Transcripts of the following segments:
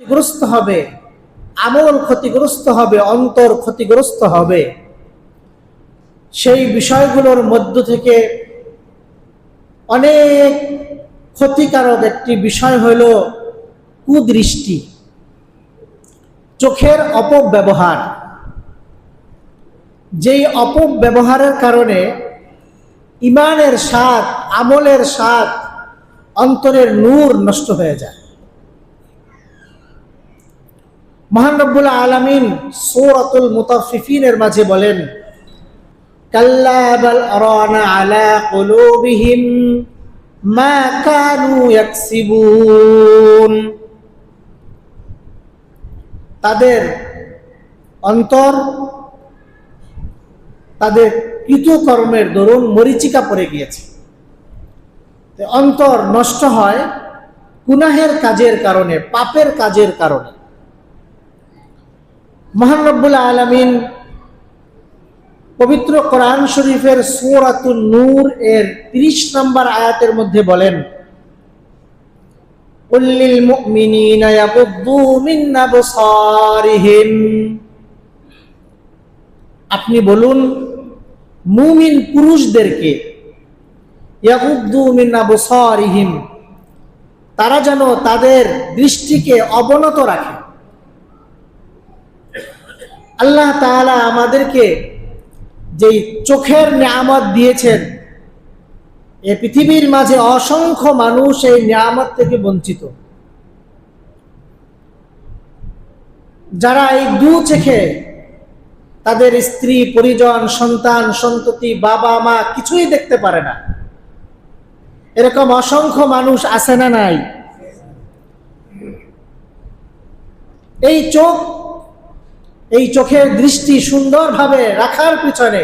ক্ষতিগ্রস্ত হবে, আমল ক্ষতিগ্রস্ত হবে, অন্তর ক্ষতিগ্রস্ত হবে। সেই বিষয়গুলোর মধ্য থেকে অনেক ক্ষতিকারক একটি বিষয় হইল কুদৃষ্টি, চোখের অপব্যবহার। যেই অপব্যবহারের কারণে ইমানের স্বাদ, আমলের স্বাদ, অন্তরের নূর নষ্ট হয়ে যায়। মহান রব্বুল আলামিন সূরাতুল মুতাফফিফিনের মাঝে বলেন, কাল্লা বাল আরানা আলা কুলুবিহিম মা কানু ইয়াকসিবুন। তাদের অন্তর তাদের কৃতকর্মের দরুন মরিচিকা পড়ে গিয়েছে। অন্তর নষ্ট হয় গুনাহের কাজের কারণে, পাপের কাজের কারণে। মহান রব্বুল আলামিন পবিত্র কোরআন শরীফের সূরাতুন নূর এর 30 নম্বর আয়াতের মধ্যে বলেন, কুল লিল মুমিনিনা ইয়াগুদ্দু মিন আবসারিহিম। আপনি বলুন মুমিন পুরুষদেরকে, ইয়াগুদ্দু মিন আবসারিহিম, তারা যেন তাদের দৃষ্টিকে অবনত রাখে। আল্লাহ তাআলা আমাদেরকে যেই চোখের নিয়ামত দিয়েছেন, এই পৃথিবীর মাঝে অসংখ্য মানুষ এই নিয়ামত থেকে বঞ্চিত। যারা এই দু চোখে তাদের স্ত্রী, পরিজন, সন্তান, সন্ততি, বাবা মা কিছুই দেখতে পারে না, এরকম অসংখ্য মানুষ আছে না নাই? এই চোখ, এই চোখের দৃষ্টি সুন্দরভাবে রাখার পিছনে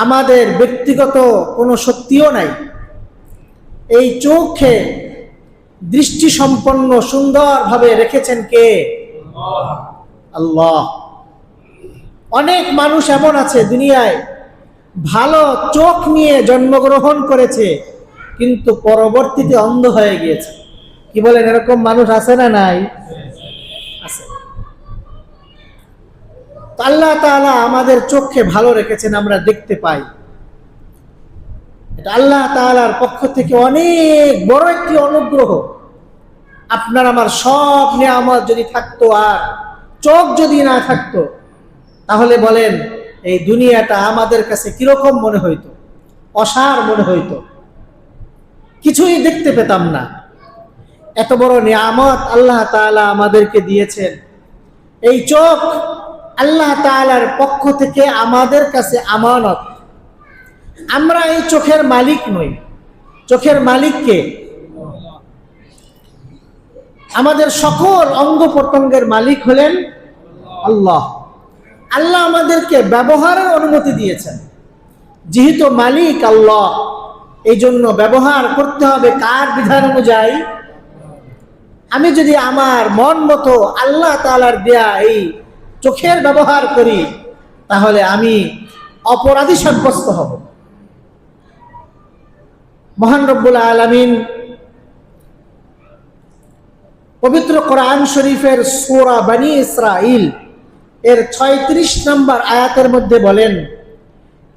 আমাদের ব্যক্তিগত কোনো শক্তিও নাই। এই চোখে দৃষ্টি সম্পন্ন সুন্দরভাবে রেখেছেন কে? আল্লাহ। অনেক মানুষ এমন আছে দুনিয়ায়, ভালো চোখ নিয়ে জন্মগ্রহণ করেছে কিন্তু পরবর্তীতে অন্ধ হয়ে গিয়েছে। কি বলেন, এরকম মানুষ আছে না নাই? আছে। আল্লাহ তাআলা আমাদের চোখকে ভালো রেখেছেন, আমরা দেখতে পাই। এটা আল্লাহ তাআলার পক্ষ থেকে অনেক বড় একটি অনুগ্রহ। আপনার আমার সব নিয়ামত যদি থাকতো আর চোখ যদি না থাকতো, তাহলে বলেন এই দুনিয়াটা আমাদের কাছে কিরকম মনে হইতো? অসার মনে হইতো, কিছুই দেখতে পেতাম না। এত বড় নিয়ামত আল্লাহ তাআলা আমাদেরকে দিয়েছেন। এই চোখ আল্লাহ তাআলার পক্ষ থেকে আমাদের কাছে আমানত। আমরা এই চোখের মালিক নই, চোখের মালিক কে? আমাদের সকল অঙ্গ প্রত্যঙ্গের মালিক হলেন আল্লাহ। আল্লাহ আমাদেরকে ব্যবহারের অনুমতি দিয়েছেন। যেহেতু মালিক আল্লাহ, এই জন্য ব্যবহার করতে হবে কার বিধান অনুযায়ী? আমি যদি আমার মন মতো আল্লাহ তাআলার দেয়া এই চোখের ব্যবহার করি, তাহলে আমি অপরাধী সাব্যস্ত হব। মহান রব্বুল আলামিন পবিত্র কোরআন শরীফের সূরা বনী ইসরাঈল এর 36 নম্বর আয়াতের মধ্যে বলেন,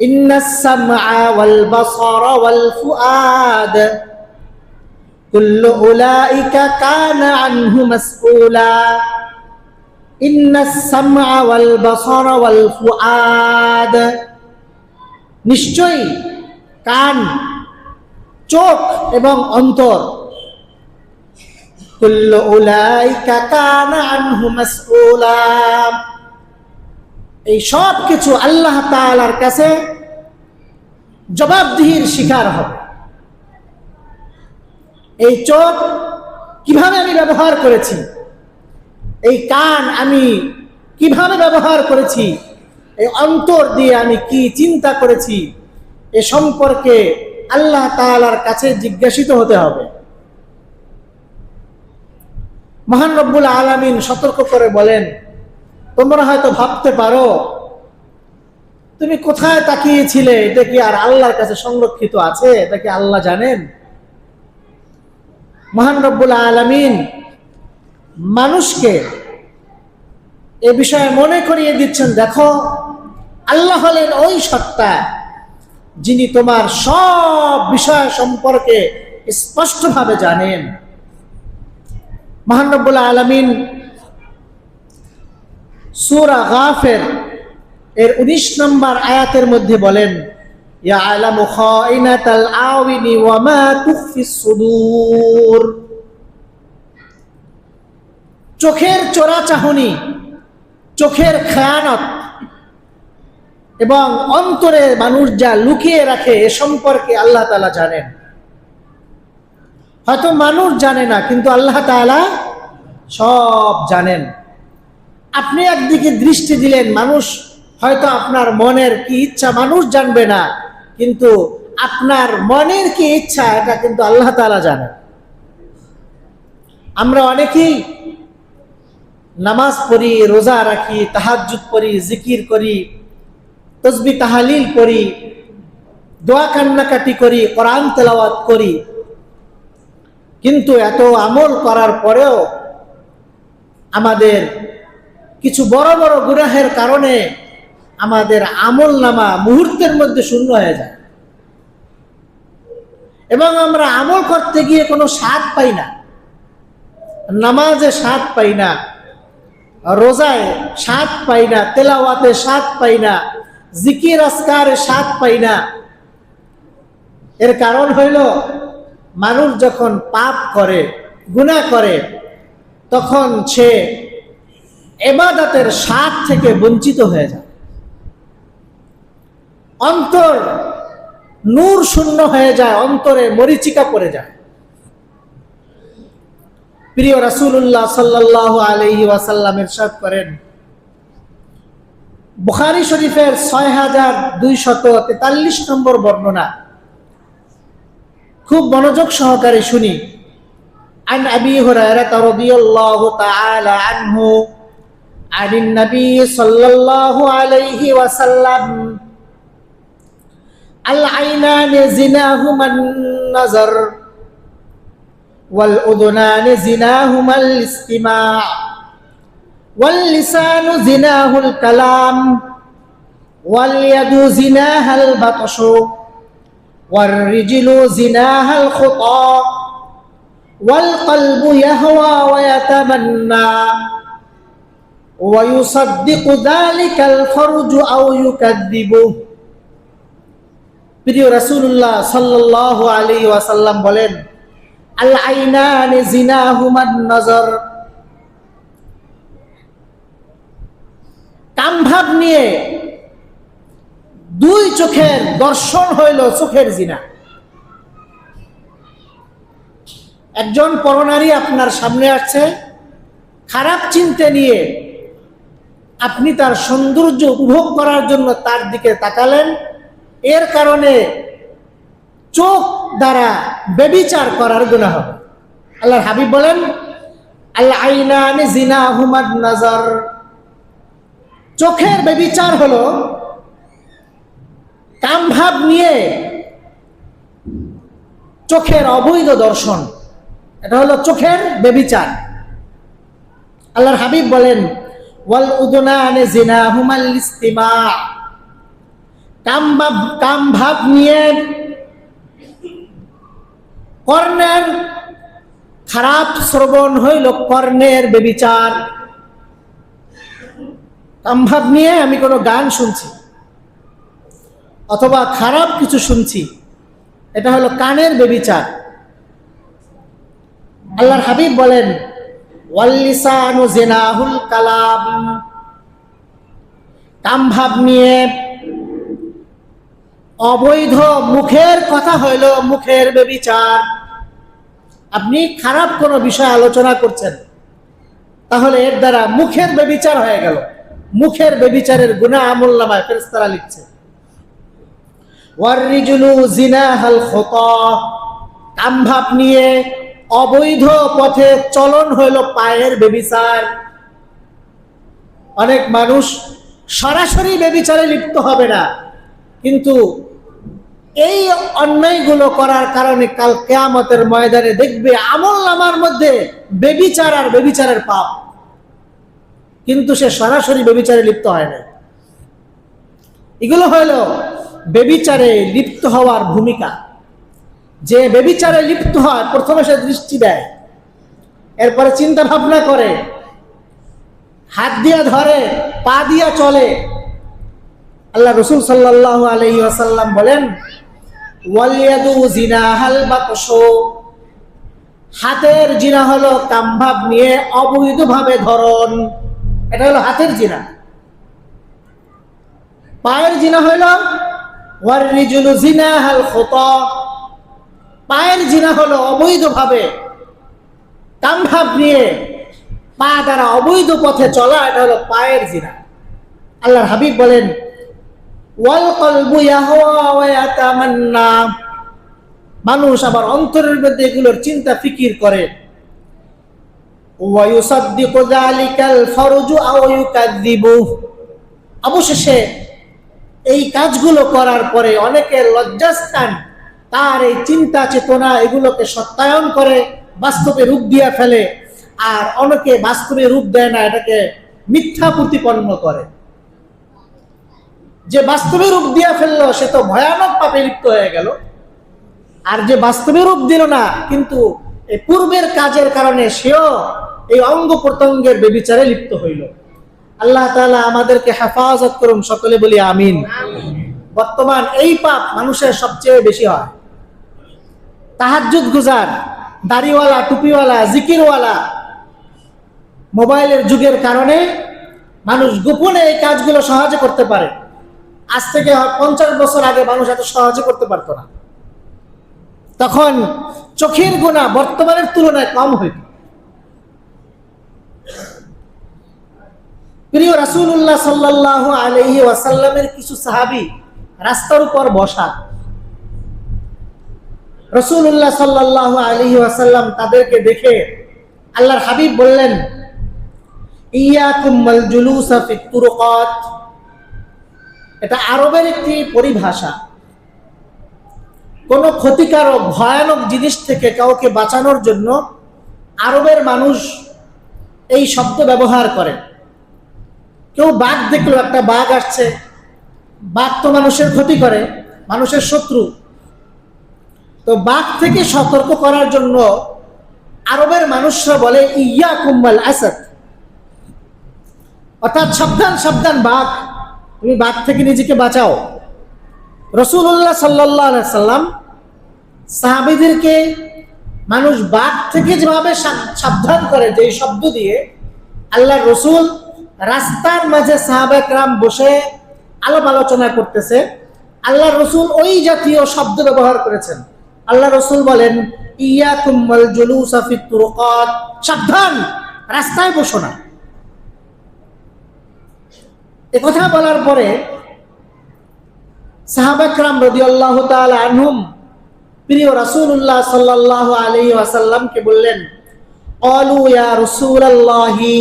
ইন্নাস সামআ ওয়াল বাসারা ওয়াল ফুআদ কুল্লু উলাইকা কানা আনহু মাসউলা। ইন্নাস সামআ ওয়াল বাসারা ওয়াল ফুআদ, নিশ্চয়ই কান, চোখ এবং অন্তর, কুল্লু উলাইকা কানা আনহু মাসউলা, এই সব কিছু আল্লাহ তাআলার কাছে জবাবদিহির শিকার হবে। এই চোখ কিভাবে আমি ব্যবহার করেছি, এই কান আমি কিভাবে ব্যবহার করেছি, এই অন্তর দিয়ে আমি কি চিন্তা করেছি, এ সম্পর্কে আল্লাহ তাআলার কাছে জিজ্ঞাসিত হতে হবে। মহান রব্বুল আলামিন সতর্ক করে বলেন, তোমরা হয়তো ভাবতে পারো তুমি কোথায় তাকিয়েছিলে, এটা কি আর আল্লাহর কাছে সংরক্ষিত আছে? এটা কি আল্লাহ জানেন? মহান রব্বুল আলামিন মানুষকে এ বিষয়ে মনে করিয়ে দিচ্ছেন, দেখো আল্লাহ হলেন ওই সত্তা যিনি তোমার সব বিষয় সম্পর্কে স্পষ্টভাবে জানেন। মহান রব্বুল আলামিন সূরা গাফির এর 19 নম্বর আয়াতের মধ্যে বলেন, ইয়ালামু খাইনাতাল আউনি ওয়া মা তুখফিস সুদূর। চোখের চোরাচাহনি, চোখের খেয়ানত এবং অন্তরে মানুষ যা লুকিয়ে রাখে এ সম্পর্কে আল্লাহ তাআলা জানেন। হয়তো মানুষ জানে না, কিন্তু আল্লাহ তাআলা সব জানেন। আপনি একদিকে দৃষ্টি দিলেন, মানুষ হয়তো আপনার মনের কি ইচ্ছা মানুষ জানবে না, কিন্তু আপনার মনের কি ইচ্ছা এটা কিন্তু আল্লাহ তাআলা জানেন। আমরা অনেকেই নামাজ পড়ি, রোজা রাখি, তাহাজ্জুদ পড়ি, জিকির করি, তাসবিহ তাহলিল করি, দোয়া কান্নাকাটি করি, কোরআন তেলাওয়াত করি, কিন্তু এত আমল করার পরেও আমাদের কিছু বড় বড় গুনাহের কারণে আমাদের আমল নামা মুহূর্তের মধ্যে শূন্য হয়ে যায় এবং আমরা আমল করতে গিয়ে কোনো স্বাদ পাই না। নামাজে স্বাদ পাই না, রোজায় স্বাদ পাই না, তেলাওয়াতে স্বাদ পাই না, জিকির আজকারে স্বাদ পাই না। এর কারণ হইল মানুষ যখন পাপ করে, গুনাহ করে, তখন সে ইবাদতের স্বাদ থেকে বঞ্চিত হয়ে যায়। অন্তর নূর শূন্য হয়ে যায়, অন্তরে মরিচিকা পড়ে যায়। প্রিয় রাসূলুল্লাহ সাল্লাল্লাহু আলাইহি ওয়াসাল্লাম ইরশাদ করেন, বুখারী শরীফের 6243 নম্বর বর্ণনা, খুব মনোযোগ সহকারে শুনি। আন আবি হুরায়রা রাদিয়াল্লাহু তাআলা আনহু আনিন নবী সাল্লাল্লাহু আলাইহি ওয়াসাল্লাম আল আইনানি জিনাহুমান নাজর ওয়াল উদুনানি জিনাহুমাল ইসতিমা' ওয়াল লিসানু জিনাহুল কালাম ওয়াল ইয়াদু জিনাহাল বাতশু ওয়ার রিজলু জিনাহাল খুতা ওয়াল কলবু ইয়াহওয়া ওয়া ইয়াতামান্না ওয়া ইউসাদ্দিকু যালিকাল ফারজু আও ইউকাযযিবু। প্রিয় রাসূলুল্লাহ সাল্লাল্লাহু আলাইহি ওয়াসাল্লাম বলেন, আল আইনানি জিনাহুমান নজর, কামভাব নিয়ে দুই চোখের দর্শন হইল চোখের জিনা। একজন পরনারী আপনার সামনে আসছে, খারাপ চিন্তা নিয়ে আপনি তার সৌন্দর্য উপভোগ করার জন্য তার দিকে তাকালেন, এর কারণে চোখ দ্বারা ব্যভিচার করার গুনাহ হবে। আল্লাহর হাবিব বলেন, আল আইনানি জিনাহুমান নাজর, চোখের ব্যভিচার হলো কামভাব নিয়ে চোখের অবৈধ দর্শন, এটা হলো চোখের ব্যভিচার। আল্লাহর হাবিব বলেন, ওয়াল উদুনানি জিনাহুমাল ইসতিমা', কামভাব নিয়ে কর্ণের খারাপ শ্রবণ হইল কর্ণের ব্যভিচার। কামভাব নিয়ে আমি কোনো গান শুনছি অথবা খারাপ কিছু শুনছি, এটা হলো কানের ব্যভিচার। আল্লাহর হাবিব বলেন, ওয়াল লিসানু জিনাহুল কালাম, কামভাব নিয়ে অবৈধ মুখের কথা হইল মুখের ব্যভিচার। আপনি খারাপ কোনো বিষয় আলোচনা করছেন, তাহলে এর দ্বারা মুখের ব্যভিচার হয়ে গেল, মুখের ব্যভিচারের গুনাহ আমলনামায় ফেরেশতারা লিখছে। ওয়ার রিজলু জিনাহাল খুতা, কামভাব নিয়ে অবৈধ পথে চলন হইল পায়ের ব্যভিচার। অনেক মানুষ সরাসরি ব্যভিচারে লিপ্ত হবে না, কিন্তু এই অন্যায়গুলো করার কারণে কাল কিয়ামতের ময়দানে দেখবে আমলনামার মধ্যে ব্যভিচার আর ব্যভিচারের পাপ, কিন্তু সে সরাসরি ব্যভিচারে লিপ্ত হয় না। এগুলো হলো ব্যভিচারে লিপ্ত হওয়ার ভূমিকা। যে ব্যভিচারে লিপ্ত হয় প্রথমে সে দৃষ্টি দেয়, এরপরে চিন্তা ভাবনা করে, হাত দিয়া ধরে, পা দিয়া চলে। আল্লাহ রাসূল সাল্লাল্লাহু আলাইহি ওয়াসাল্লাম বলেন, ওয়ালিয়াদু জিনাহাল বাতশু, হাতের জিনা হলো কামভাব নিয়ে অবৈধভাবে ধরন, এটা হলো হাতের জিনা। পায়ের জিনা হলো ওয়াররিজুলু জিনাহাল খুতা, পায়ের জিনা হলো অবৈধভাবে কামভাব নিয়ে পা দ্বারা অবৈধ পথে চলা, এটা হলো পায়ের জিনা। আল্লাহর হাবিব বলেন, ওয়াল কলবু ইয়াহওয়া ওয়া ইয়াতামান্না, মানুষ আবার অন্তরের মধ্যে এগুলোর চিন্তা ফিকির করে। ওয়া ইউসাদ্দিকু যালিকাল ফারজু আও ইউকাযযিবু, অবশেষে এই কাজগুলো করার পরে অনেকে লজ্জাস্থান তার এই চিন্তা চেতনা এগুলোকে সত্যায়ন করে, বাস্তবে রূপ দিয়ে ফেলে, আর অনেকে বাস্তবে রূপ দেয় না, এটাকে মিথ্যা প্রতিপন্ন করে। যে বাস্তবে রূপ দিয়ে ফেললো সে তো ভয়ানক পাপে লিপ্ত হয়ে গেল, আর যে বাস্তবে রূপ দিল না কিন্তু এই পূর্বের কাজের কারণে সেও এই অঙ্গ প্রত্যঙ্গের ব্যভিচারে লিপ্ত হইল। আল্লাহ তাআলা আমাদেরকে হেফাজত করুন, সকলে বলি আমিন। বর্তমান এই পাপ মানুষের সবচেয়ে বেশি হয়। তাহাজ্জুদ গুজার, দাড়িওয়ালা, টুপিওয়ালা, জিকিরওয়ালা, মোবাইলের যুগের কারণে মানুষ গোপনে এই কাজগুলো সহজে করতে পারে। আজ থেকে 50 বছর আগে মানুষ এত সহজে করতে পারতো না, তখন চোখের গুনাহ বর্তমানের তুলনায় কম হইত। প্রিয় রাসূলুল্লাহ সাল্লাল্লাহু আলাইহি ওয়াসাল্লামের কিছু সাহাবী রাস্তার উপর বসা, রাসূলুল্লাহ সাল্লাল্লাহু আলাইহি ওয়াসাল্লাম তাদেরকে দেখে আল্লাহর হাবিব বললেন, ইয়াকুম ওয়াল জুলুসা ফিত তুরুকাত, এটা আরবের একটি পরিভাষা। কোন ক্ষতিকারক ভয়ানক জিনিস থেকে কাউকে বাঁচানোর জন্য আরবের মানুষ এই শব্দ ব্যবহার করে। কেউ বাঘ দেখলো, একটা বাঘ আসছে, বাঘ তো মানুষের ক্ষতি করে, মানুষের শত্রু, তো বাঘ থেকে সতর্ক করার জন্য আরবের মানুষরা বলে ইয়াকুম ওয়াল আসাদ, অর্থাৎ সাবধান সাবধান বাঘ, তুমি বাঘ থেকে নিজেকে বাঁচাও। রাসূলুল্লাহ সাল্লাল্লাহু আলাইহি সাল্লাম সাহাবীদেরকে মানুষ বাঘ থেকে যেভাবে সাবধান করে যে শব্দ দিয়ে, আল্লাহর রাসূল রাস্তার মাঝে সাহাবা کرام বসে আলাপ আলোচনা করতেছে, আল্লাহর রাসূল ওই জাতীয় শব্দ ব্যবহার করেছেন। আল্লাহর রাসূল বলেন, ইয়াকুম ওয়াল জুলুসা ফিত তুরুকাত, সাবধান, রাস্তায় বসো না। এই কথা বলার পরে সাহাবা کرام রাদিয়াল্লাহু তাআলা আনহুম প্রিয় রাসূলুল্লাহ সাল্লাল্লাহু আলাইহি ওয়াসাল্লামকে বললেন, ক্বালু ইয়া রাসূলাল্লাহি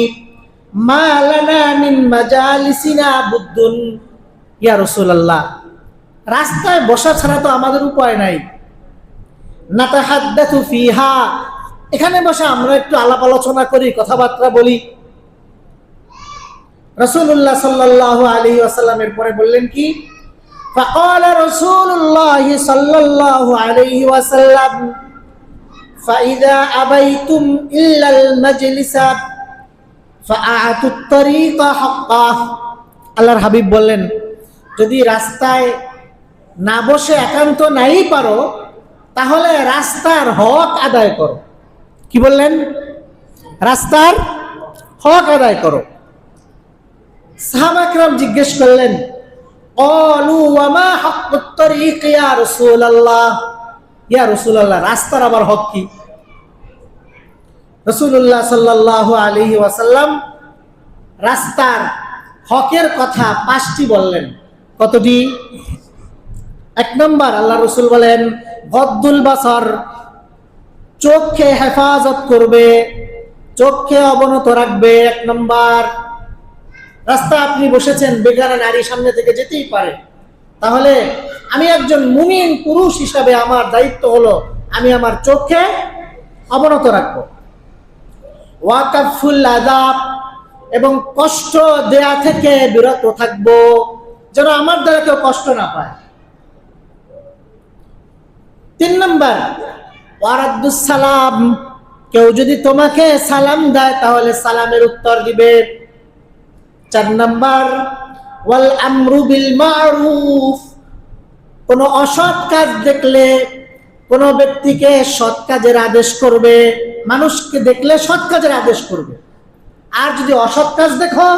মা লানা মিন মাজালিসিনা বুদ্দুন, ইয়া রাসূলুল্লাহ, রাস্তায় বসা ছাড়া তো আমাদের উপায় নাই। নাতাহাদ্দাতু ফিহা, এখানে বসে আমরা একটু আলাপ আলোচনা করি, কথাবার্তা বলি। রাসূলুল্লাহ সাল্লাল্লাহু আলাইহি ওয়াসাল্লামের পরে বললেন কি, ফাকালা রাসূলুল্লাহ সাল্লাল্লাহু আলাইহি ওয়াসাল্লাম ফাইযা আবাইতুম ইল্লাল মাজলিসা ফাআতুত তারিকা হাক্কাহ, আল্লাহর হাবিব বললেন, যদি রাস্তায় না বসে একান্ত নাই পারো তাহলে রাস্তার হক আদায় করো। কি বললেন? রাস্তার হক আদায় করো। সাহাবা کرام জিজ্ঞেস করলেন, ক্বালু ওয়া মা হাক্কুত তারিক ইয়া রাসূলুল্লাহ, ইয়া রাসূলুল্লাহ, রাস্তার আবার হক কি? রাসূলুল্লাহ সাল্লাল্লাহু আলাইহি ওয়াসাল্লাম রাস্তার হকের কথা 5টি বললেন। কতটি? 1 নম্বর, আল্লাহ রাসূল বলেন, গদ্দুল বাসার, চোখকে হেফাজত করবে, চোখকে অবনত রাখবে। 1 নম্বর। রাস্তা আপনি বসেছেন, বেগানা নারী সামনে থেকে যেতেই পারে, তাহলে আমি একজন মুমিন পুরুষ হিসাবে আমার দায়িত্ব হলো আমি আমার চোখকে অবনত রাখবো। ওয়াকাফুল আযাব, এবং কষ্ট দেয়া থেকে বিরত থাকবো, যেন আমার দ্বারা কেউ কষ্ট না পায়। 3 নম্বর, ওয়ারাদ্দুস সালাম, কেউ যদি তোমাকে সালাম দেয় তাহলে সালামের উত্তর দিবে। 4 নম্বর, ওয়াল আমরু বিল মারুফ, কোন অসৎ কাজ দেখলে কোন ব্যক্তিকে সৎ কাজের আদেশ করবে, মানুষকে দেখলে সৎ কাজের আদেশ করবে। আর যদি অসৎ কাজ দেখো,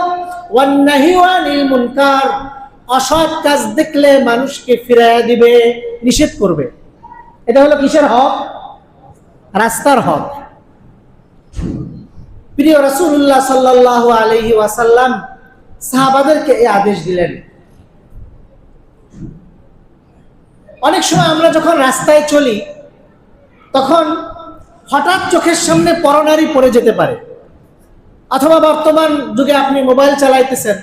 ওয়ান নাহিউ আনিল মুনকার, অসৎ কাজ দেখলে মানুষকে ফিরাইয়া দিবে, নিষেধ করবে। এটা হলো কিসের হক? রাস্তার হক। প্রিয় রাসূলুল্লাহ সাল্লাল্লাহু আলাইহি ওয়াসাল্লাম সাহাবাদেরকে এই আদেশ দিলেন। অনেক সময় আমরা যখন রাস্তায় চলি তখন হঠাৎ চোখের সামনে পরনারী পড়ে যেতে পারে, অথবা বর্তমান যুগে আপনি মোবাইল চালাইতেছেন,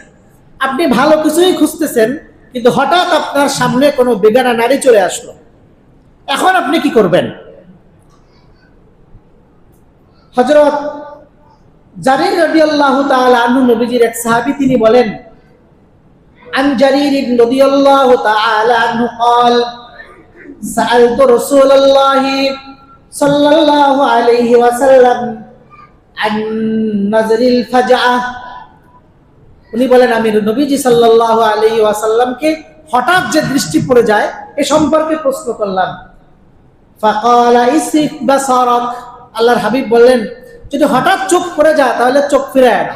আপনি ভালো কিছুই খুঁজতেছেন, কিন্তু হঠাৎ আপনার সামনে কোনো বেগানা নারী চলে আসলো, এখন আপনি কি করবেন? হযরত জারির রাদিয়াল্লাহু তাআলা আনহু, নবীজির এক সাহাবী, তিনি বলেন, আন জারির রাদিয়াল্লাহু তাআলা আনহু قال سألت رسول الله صلى الله عليه وسلم عن نظر الفجأة, উনি বলেন আমি নবীজি সাল্লাল্লাহু আলাইহি ওয়াসাল্লামকে হঠাৎ যে দৃষ্টি পড়ে যায় এ সম্পর্কে প্রশ্ন করলাম। ফাকালা ইসরিফ বাসারাক, আল্লাহর হাবিব বললেন যদি হঠাৎ চোখ পড়ে যায় তাহলে চোখ ফিরায় না।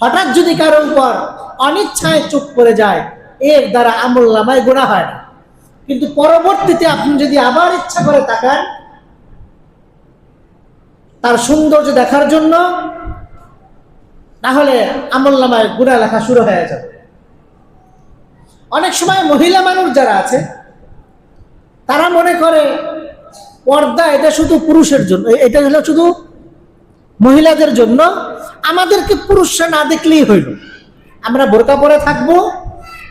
হঠাৎ যদি কারো উপর অনিচ্ছায় চোখ পড়ে যায় এর দ্বারা আমলনামায় গুনাহ হয় না, কিন্তু পরবর্তীতে আপনি যদি আবার ইচ্ছা করে তাকান তার সৌন্দর্য দেখার জন্য, তাহলে আমলনামায় গুনাহ লেখা শুরু হয়ে যাবে। অনেক সময় মহিলা মানুষ যারা আছে তারা মনে করে পর্দা এটা শুধু পুরুষের জন্য, এটা হলো শুধু মহিলাদের জন্য, আমাদেরকে পুরুষরা না দেখলেই হইল, আমরা বোরকা পরে থাকবো,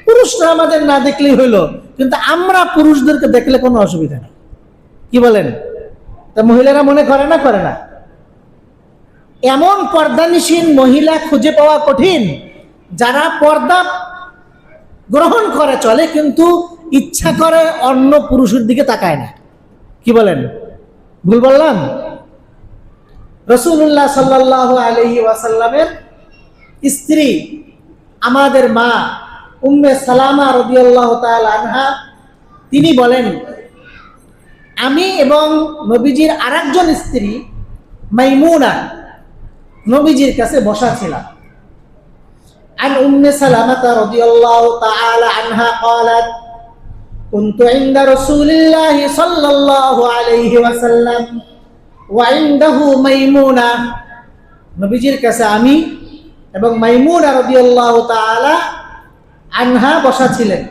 পুরুষরা আমাদের না দেখলেই হইল, কিন্তু আমরা পুরুষদেরকে দেখলে কোনো অসুবিধা নেই। কি বলেন? তা মহিলারা মনে করে না? করে না। এমন পর্দানিসীন মহিলা খুঁজে পাওয়া কঠিন যারা পর্দা গ্রহণ করে চলে কিন্তু ইচ্ছা করে অন্য পুরুষের দিকে তাকায় না। কি বলেন? ভুল বললাম? রাসূলুল্লাহ সাল্লাল্লাহু আলাইহি ওয়াসাল্লামের স্ত্রী আমাদের মা উম্মে সালামা রাদিয়াল্লাহু তাআলা আনহা, তিনি বলেন আমি এবং নবীজির আরেকজন স্ত্রী মাইমুনা নবীজির কাছে বসা ছিলাম। আন উম্মে সালামা রাদিয়াল্লাহু তাআলা আনহা قالت كنت عند رسول الله صلى الله عليه وسلم وعنده মাইমুনা, নবীজির কাছে আমি এবং মাইমুনা রাদিয়াল্লাহু তাআলা আনহা বসা ছিলেন।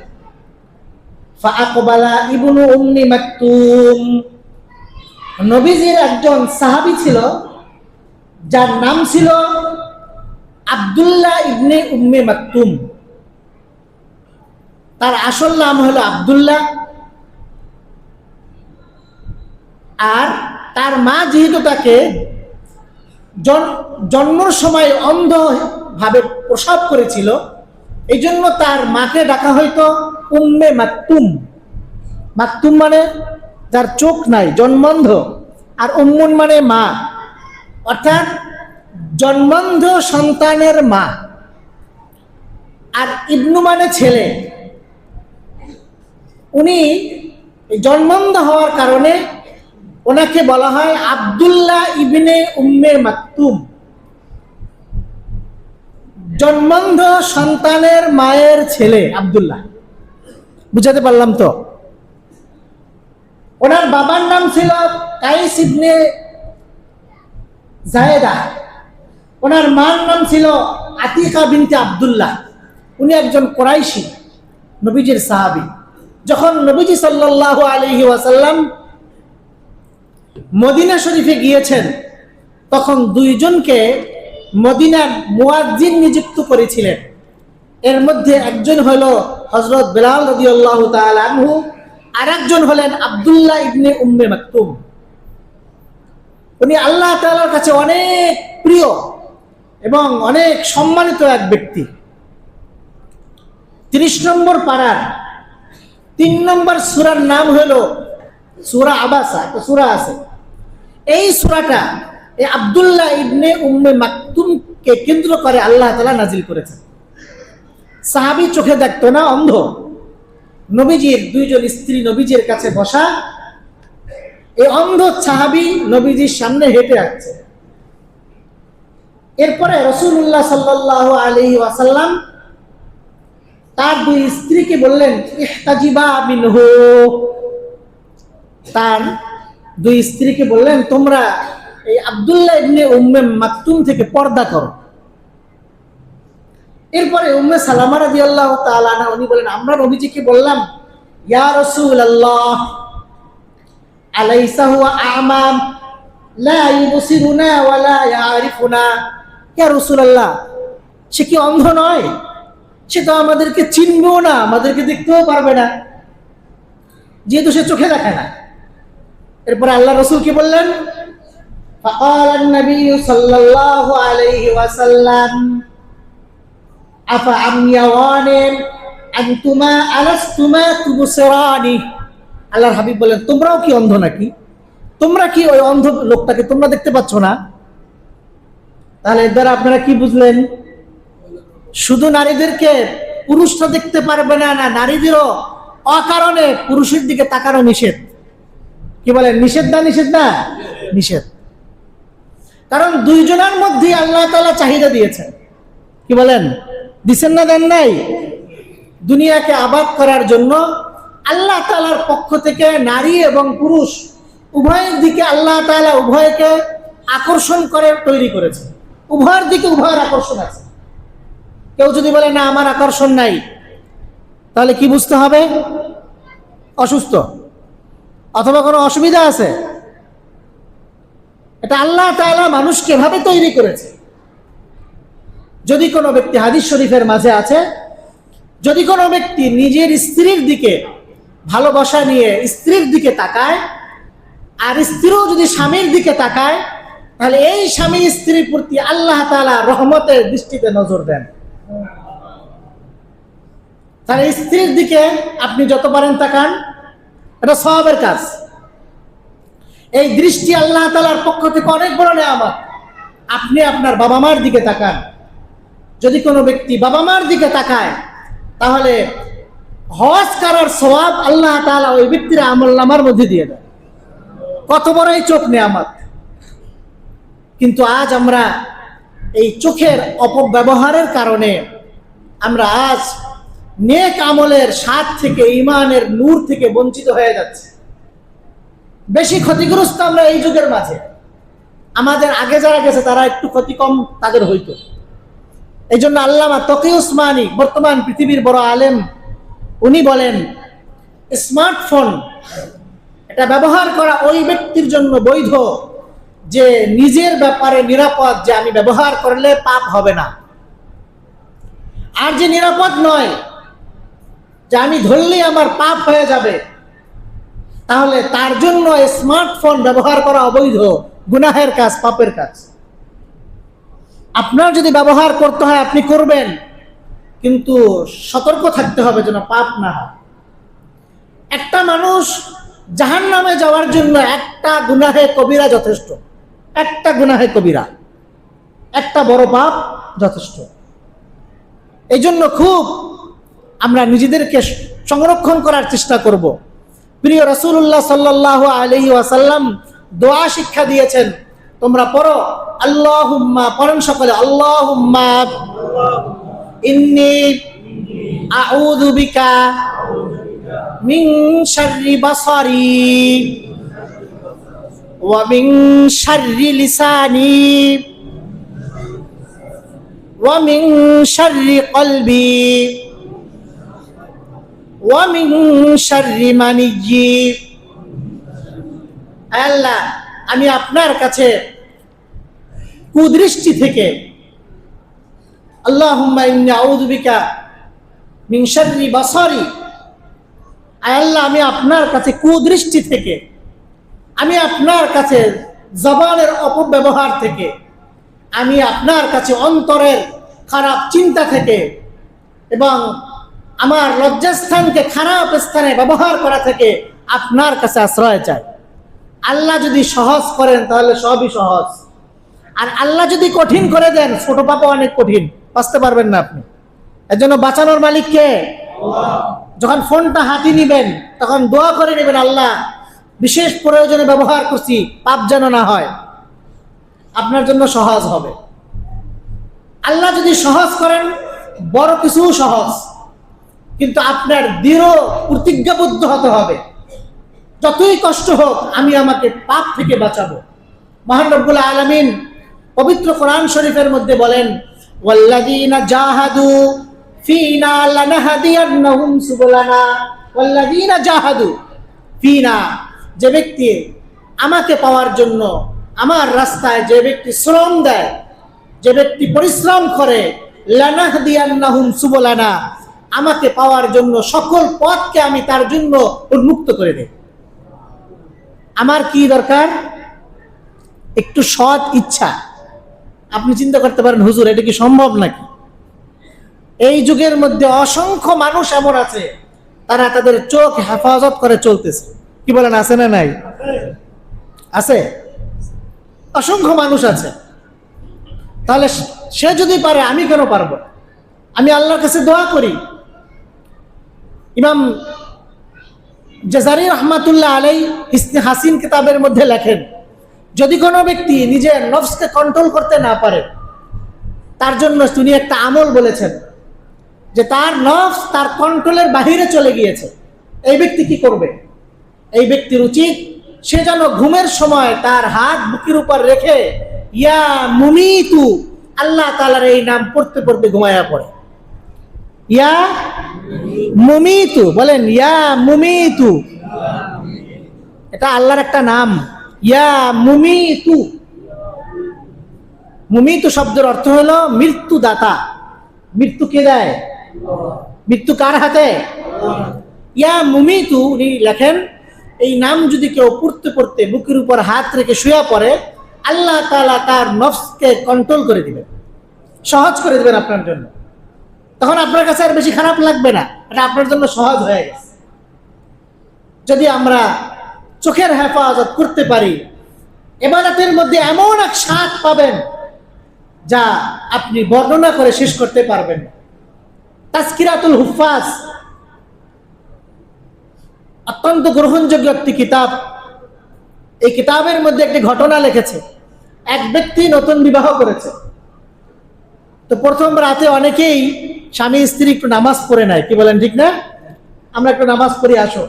ফাআকবালা ইবনু উম্মি মাকতুম, নবীজির একজন সাহাবী ছিল যার নাম ছিল আব্দুল্লাহ ইবনে উম্মে মাকতুম। তার আসল নাম হলো আব্দুল্লাহ, আর তার মা যেহেতু তাকে জন্মের সময় অন্ধ ভাবে প্রসব করেছিল, এই জন্য তার মাকে ডাকা হয়তো উম্মে মাকতুম। মাকতুম মানে যার চোখ নাই, জন্মান্ধ, আর উম্মুন মানে মা, অর্থাৎ জন্মান্ধ সন্তানের মা। আর ইবনু মানে ছেলে। উনি জন্মান্ধ হওয়ার কারণে ওনাকে বলা হয় আব্দুল্লাহ ইবনে উম্মে মাকতুম, জন্মান্ধ সন্তানের মায়ের ছেলে আব্দুল্লাহ। বুঝাতে পারলাম তো? ওনার বাবার নাম ছিল কাইস ইবনে জায়েদা, ওনার মার নাম ছিল আতিকা বিনতে আব্দুল্লাহ। উনি একজন কুরাইশি নবীজির সাহাবী। যখন নবীজি সাল্লাল্লাহু আলাইহি ওয়াসাল্লাম মদিনা শরীফে গিয়েছেন তখন দুইজনকে মদিনার মুয়াজ্জিন নিযুক্ত করেছিলেন। এর মধ্যে একজন হলো হযরত বেলাল রাদিয়াল্লাহু তাআলা আনহু, আরেকজন হলেন আব্দুল্লাহ ইবনে উম্মে মাকতুম। উনি আল্লাহ তাআলার কাছে অনেক প্রিয় এবং অনেক সম্মানিত এক ব্যক্তি। 30 নম্বর পারার 3 নম্বর সূরার নাম হলো সূরা আবাসা। একটা সূরা আছে, এই সূরাটা এই আব্দুল্লাহ ইবনে উম্মে মাকতুমকে কেন্দ্র করে আল্লাহ তাআলা নাজিল করেছেন। সাহাবী চোখে দেখতো না, অন্ধ। নবীজির 2 জন স্ত্রী নবীজির কাছে বসা, এই অন্ধ সাহাবী নবীজির সামনে হেঁটে আসছে। এরপরে রাসূলুল্লাহ সাল্লাল্লাহু আলাইহি ওয়াসাল্লাম তার 2 স্ত্রীকে বললেন, ইহতাজিবা মিনহু। তার 2 স্ত্রীকে বললেন, তোমরা এই আব্দুল্লাহ ইবনে উম্মে মাকতুম থেকে পর্দা করো। এরপরে উম্মে সালামা রাদিয়াল্লাহু তাআলা আনহা উনি বলেন, আমরা নবীজিকে বললাম, ইয়া রাসূলুল্লাহ আলাইসা হুয়া আমা লা ইউবসিরুনা ওয়া লা ইয়ারিফুনা। ইয়া রাসূলুল্লাহ, সে কি অন্ধ নয়? সে তো আমাদেরকে চিনবেও না, আমাদেরকে দেখতেও পারবে না, যেহেতু সে চোখে দেখে না। এরপর আল্লাহ রাসূল কি বললেন? ফাকালা নবী সাল্লাল্লাহু আলাইহি ওয়াসাল্লাম আফা আময়াওয়ানি আনতুমা আলাস্তুমা তুবসিরানি। আল্লাহর হাবিব বলেন, তোমরাও কি অন্ধ নাকি? তোমরা কি ওই অন্ধ লোকটাকে তোমরা দেখতে পাচ্ছ না? তাহলে এর দ্বারা আপনারা কি বুঝলেন? শুধু নারীদেরকে পুরুষরা দেখতে পারবে না, না, নারীদেরও অকারণে পুরুষের দিকে তাকানো নিষেধ। কি বলেন, নিষেধ না? নিষেধ না, নিষেধ। কারণ 2 জনের মধ্যে আল্লাহ তাআলা চাহিদা দিয়েছেন। কি বলেন, দিছেন না, দেন নাই? দুনিয়াকে আবাদ করার জন্য আল্লাহ তাআলার পক্ষ থেকে নারী এবং পুরুষ উভয়ের দিকে আল্লাহ তাআলা উভয়কে আকর্ষণ করে তৈরি করেছে। উভয়ের দিকে উভয়ের আকর্ষণ আছে। কেউ যদি বলে না আমার আকর্ষণ নাই, তাহলে কি বুঝতে হবে? অসুস্থ, অথবা কোনো অসুবিধা আছে। এটা আল্লাহ তাআলা মানুষকে এভাবে তৈরি করেছে। যদি কোনো ব্যক্তি, হাদিস শরীফের মাঝে আছে, যদি কোনো ব্যক্তি নিজের স্ত্রীর দিকে ভালোবাসা নিয়ে স্ত্রীর দিকে তাকায়, আর স্ত্রীও যদি স্বামীর দিকে তাকায়, তাহলে এই স্বামী স্ত্রীর প্রতি আল্লাহ তাআলা রহমতের দৃষ্টিতে নজর দেন। তাহলে স্ত্রীর দিকে আপনি যত পারেন তাকান, এটা সওয়াবের কাজ। এই দৃষ্টি আল্লাহ তাআলার পক্ষ থেকে অনেক বড় নেয়ামত। আপনি আপনার বাবা মার দিকে তাকান। যদি কোনো ব্যক্তি বাবা মার দিকে তাকায়, তাহলে হজ করার সওয়াব আল্লাহ তাআলা ওই ব্যক্তির আমলনামার মধ্যে দিয়ে দেন। কত বড় এই চোখ নেয়ামত! কিন্তু আজ আমরা এই চোখের অপব্যবহারের কারণে আমরা আজ নেক আমলের স্বাদ থেকে, ঈমানের নূর থেকে বঞ্চিত হয়ে যাচ্ছি। বেশি ক্ষতিগ্রস্ত আমরা এই যুগের মাঝে। আমাদের আগে যারা গেছে তারা একটু ক্ষতি কম তাদের হইতো। এই জন্য আল্লামা তকি উসমানী, বর্তমান পৃথিবীর বড় আলেম, উনি বলেন, স্মার্টফোন এটা ব্যবহার করা ওই ব্যক্তির জন্য বৈধ যে নিজের ব্যাপারে নিরাপদ, যে আমি ব্যবহার করলে পাপ হবে না। আর যে নিরাপদ নয়, যে আমি ধরলেই আমার পাপ হয়ে যাবে, তাহলে তার জন্য স্মার্টফোন ব্যবহার করা অবৈধ, গুনাহের কাজ, পাপের কাজ। আপনার যদি ব্যবহার করতে হয় আপনি করবেন, কিন্তু সতর্ক থাকতে হবে যেন পাপ না হয়। একটা মানুষ জাহান্নামে যাওয়ার জন্য একটা গুনাহে কবিরা যথেষ্ট। একটা গুনাহে কবিরা, একটা বড় পাপ যথেষ্ট। এই জন্য খুব আমরা নিজেদেরকে সংরক্ষণ করার চেষ্টা করব। প্রিয় রাসূলুল্লাহ সাল্লাল্লাহু আলাইহি ওয়াসাল্লাম দোয়া শিক্ষা দিয়েছেন, তোমরা পড়ো, আল্লাহুম্মা, পড়েন সকলে, আল্লাহুম্মা ইন্নী আউযু বিকা মিন শাররি বাসারি ওয়া মিন শাররি লিসানি ওয়া মিন শাররি কলবি ওয়া মিন শাররি মানিয়্যি। আল্লাহ, আমি আপনার কাছে কুদৃষ্টি থেকে, আল্লাহুম্মা ইন্নী আউযু বিকা মিন শাররি বাসারি, আয় আল্লাহ আমি আপনার কাছে কুদৃষ্টি থেকে, আমি আপনার কাছে জবানের অপব্যবহার থেকে, আমি আপনার কাছে অন্তরের খারাপ চিন্তা থেকে এবং আমার লজ্জাস্থানকে খারাপ স্থানে ব্যবহার করা থেকে আপনার কাছে আশ্রয় চাই। আল্লাহ যদি সহজ করেন তাহলে সবই সহজ, আর আল্লাহ যদি কঠিন করে দেন ছোট পাপা অনেক কঠিন, বাঁচতে পারবেন না আপনি। এর জন্য বাঁচানোর মালিক কে? যখন ফোনটা হাতে নিবেন তখন দোয়া করে নেবেন, আল্লাহ বিশেষ প্রয়োজনে ব্যবহার করছি, পাপ যেন না হয়, আপনার জন্য সহজ হবে। আল্লাহ যদি সহজ করেন বড় কিছু সহজ, কিন্তু আপনার দৃঢ় প্রতিজ্ঞাবদ্ধ হতে হবে, যতই কষ্ট হোক আমি আমাকে পাপ থেকে বাঁচাবো। মহান রব্বুল আলামিন পবিত্র কোরআন শরীফের মধ্যে বলেন, ওয়াল্লাযীনা জাহাদু ফীনা লানাহদিয়ান্নাহুম সুবুলানা, ওয়াল্লাযীনা জাহাদু ফীনা, যে ব্যক্তি আমাকে পাওয়ার জন্য আমার রাস্তায় যে ব্যক্তি শ্রম দেয়, যে ব্যক্তি পরিশ্রম করে, লানাহদিয়ান্নাহুম সুবুলানা, আমাকে পাওয়ার জন্য সকল পথকে আমি তার জন্য উন্মুক্ত করে দেই। আমার কি দরকার? একটু সৎ ইচ্ছা। আপনি চিন্তা করতে পারেন, হুজুর এটা কি সম্ভব নাকি? এই যুগের মধ্যে অসংখ্য মানুষ এমন আছে তারা তাদের চোখ হেফাজত করে চলতেছে। কি বলেন, আছে না নাই? আছে, অসংখ্য মানুষ আছে। তাহলে সে যদি পারে আমি কেন পারবো? আমি আল্লাহর কাছে দোয়া করি। ইমাম জাজারি রহমাতুল্লাহ আলাই ইসনে হাসিন কিতাবের মধ্যে লেখেন, যদি কোনো ব্যক্তি নিজের নফসকে কন্ট্রোল করতে না পারে, তার জন্য তিনি একটা আমল বলেছেন যে তার নফস তার কন্ট্রোলের বাহিরে চলে গিয়েছে। এই ব্যক্তি কি করবে? এই ব্যক্তির উচিত সে যেন ঘুমের সময় তার হাত বুকের উপর রেখে ইয়া মুমিতু, আল্লাহ তাআলার এই নাম পড়তে পড়তে ঘুমায়া পড়ে। ইয়া মুমিতু, বলেন ইয়া মুমিতু, এটা আল্লাহর একটা নাম। ইয়া মুমিতু, মুমিতু শব্দের অর্থ হলো মৃত্যু দাতা। মৃত্যু কে দেয়? মৃত্যু কার হাতে? ইয়া মুমিতু উনি লেখেন, এই নাম যদি কেউ পড়তে পড়তে বুকের উপর হাত রেখে শুয়ে পড়ে, আল্লাহ তাআলা তার নফসকে কন্ট্রোল করে দিবেন, সহজ করে দিবেন আপনার জন্য। তখন আপনার কাছে আর বেশি খারাপ লাগবে না, এটা আপনার জন্য সহজ হয়ে গেছে। যদি আমরা চোখের হেফাজত করতে পারি, ইবাদতের মধ্যে এমন এক স্বাদ পাবেন যা আপনি বর্ণনা করে শেষ করতে পারবেন না। তাজকিরাতুল হুফাজ অত্যন্ত গ্রহণযোগ্য একটি কিতাব। এই কিতাবের মধ্যে একটি ঘটনা লিখেছে। এক ব্যক্তি নতুন বিবাহ করেছে, তো প্রথম রাতে অনেকেই স্বামী স্ত্রী একটু নামাজ পড়ে নেয়। কি বলেন, ঠিক না? আমরা একটু নামাজ পড়ি, আসো,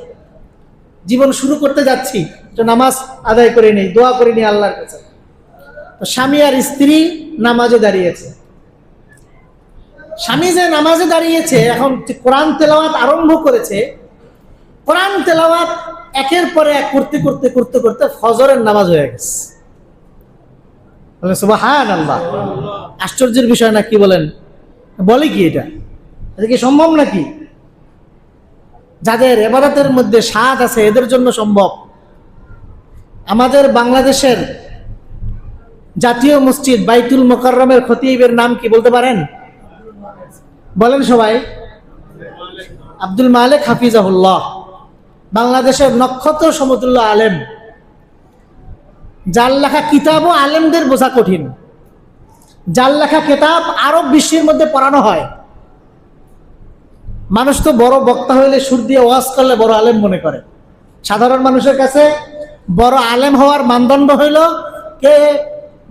জীবন শুরু করতে যাচ্ছি, তো নামাজ আদায় করে নেই, দোয়া করে নিই আল্লাহর কাছে। তো স্বামী আর স্ত্রী নামাজে দাঁড়িয়েছে। স্বামী যে নামাজে দাঁড়িয়েছে, এখন কোরআন তেলাওয়াত আরম্ভ করেছে। কোরআন তেলাওয়াত একের পর এক করতে করতে করতে করতে ফজরের নামাজ হয়ে গেছে। সুবহানাল্লাহ, আশ্চর্যের বিষয় না? কি বলেন, বলে কি এটা? এটা কি সম্ভব নাকি? যাদের ইবাদতের মধ্যে স্বাদ আছে এদের জন্য সম্ভব। আমাদের বাংলাদেশের জাতীয় মসজিদ বাইতুল মোকাররমের খতিবের নাম কি বলতে পারেন? বলেন সবাই। আব্দুল মালিক হাফিজাহুল্লাহ, বাংলাদেশের নক্ষত্র সমতুল্য আলেম, যার লেখা কিতাবও আলেমদের বোঝা কঠিন। যার লেখা কিতাব আরব বিশ্বের মধ্যে পড়ানো হয়। মানুষ তো বড় বক্তা হইলে সুর দিয়ে ওয়াজ করলে বড় আলেম মনে করে। সাধারণ মানুষের কাছে বড় আলেম হওয়ার মানদণ্ড হইল কে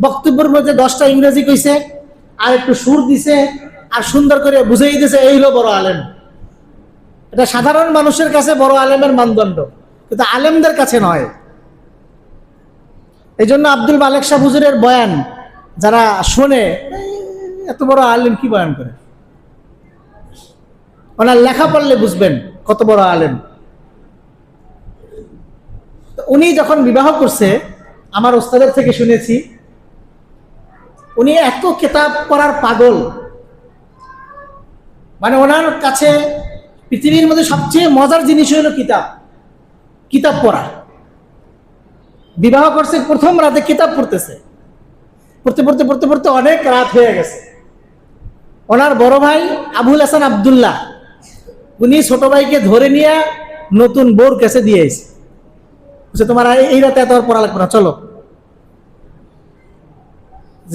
বক্তব্যের মধ্যে 10টা ইংরেজি কইছে, আর একটু সুর দিছে, আর সুন্দর করে বুঝাই দিছে, এই হলো বড় আলেম। এটা সাধারণ মানুষের কাছে বড় আলেমের মানদণ্ড, কিন্তু আলেমদের কাছে নয়। এই জন্য আব্দুল মালিক শাহ হুজুরের বয়ান যারা শোনে, এত বড় আলেম কি বয়ান করে? ওনার লেখা পড়লে বুঝবেন কত বড় আলেম। উনি যখন বিবাহ করছে, আমার ওস্তাদের থেকে শুনেছি, উনি এত কিতাব পড়ার পাগল, মানে ওনার কাছে পৃথিবীর মধ্যে সবচেয়ে মজার জিনিস হলো কিতাব পড়া। বিবাহ করছে প্রথম রাতে কিতাব পড়তেছে, পড়তে পড়তে পড়তে পড়তে অনেক রাত হয়ে গেছে। ওনার বড় ভাই আবুল হাসান আব্দুল্লাহ, উনি ছোট ভাইকে ধরে নিয়ে নতুন বউর কাছে দিয়ে এসে, তোমার এই রাতে এত আর পড়া লাগবে না, চলো।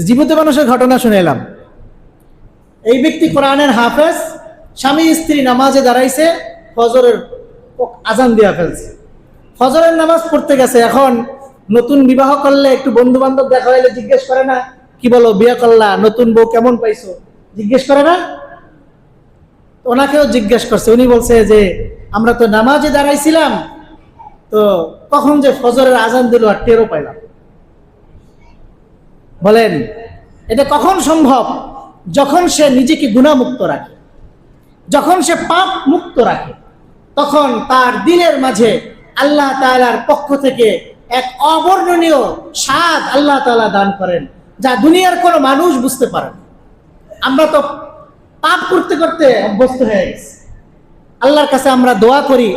জীবিত মানুষের ঘটনা শুনে এলাম। এই ব্যক্তি কোরআনের হাফেজ, স্বামী স্ত্রী নামাজে দাঁড়াইছে, ফজরের আজান দিয়া ফেলছে, ফজরের নামাজ পড়তে গেছে। এখন নতুন বিবাহ করলে একটু বন্ধু বান্ধব দেখা হইলে জিজ্ঞেস করে না, কি বলো বিয়ে করলা, নতুন বউ কেমন পাইছো, জিজ্ঞেস করে না? ওনাকেও জিজ্ঞেস করছে। উনি বলছে যে আমরা তো নামাজে দাঁড়াইছিলাম, তো কখন যে ফজরের আজান দিল আর টেরও পাইলাম। বলেন এটা কখন সম্ভব? যখন সে নিজেকে গুনাহমুক্ত রাখে, যখন সে পাপ মুক্ত রাখে, তখন তার দিলের মাঝে আল্লাহ তাআলার পক্ষ থেকে এক অবর্ণনীয় স্বাদ আল্লাহ তাআলা দান করেন, যা দুনিয়ার কোনো মানুষ বুঝতে পারে না। আমরা তো পাপ করতে করতে অভ্যস্ত হয়ে গেছি। আল্লাহর কাছে আমরা দোয়া করি,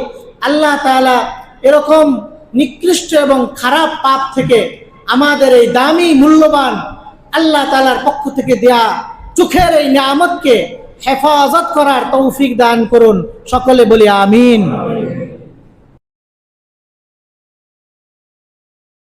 আল্লাহ তাআলা এরকম নিকৃষ্ট এবং খারাপ পাপ থেকে আমাদের এই দামি মূল্যবান আল্লাহ তাআলার পক্ষ থেকে দেয়া চোখের এই নিয়ামতকে হেফাজত করার তৌফিক দান করুন। সকলে বলি আমিন।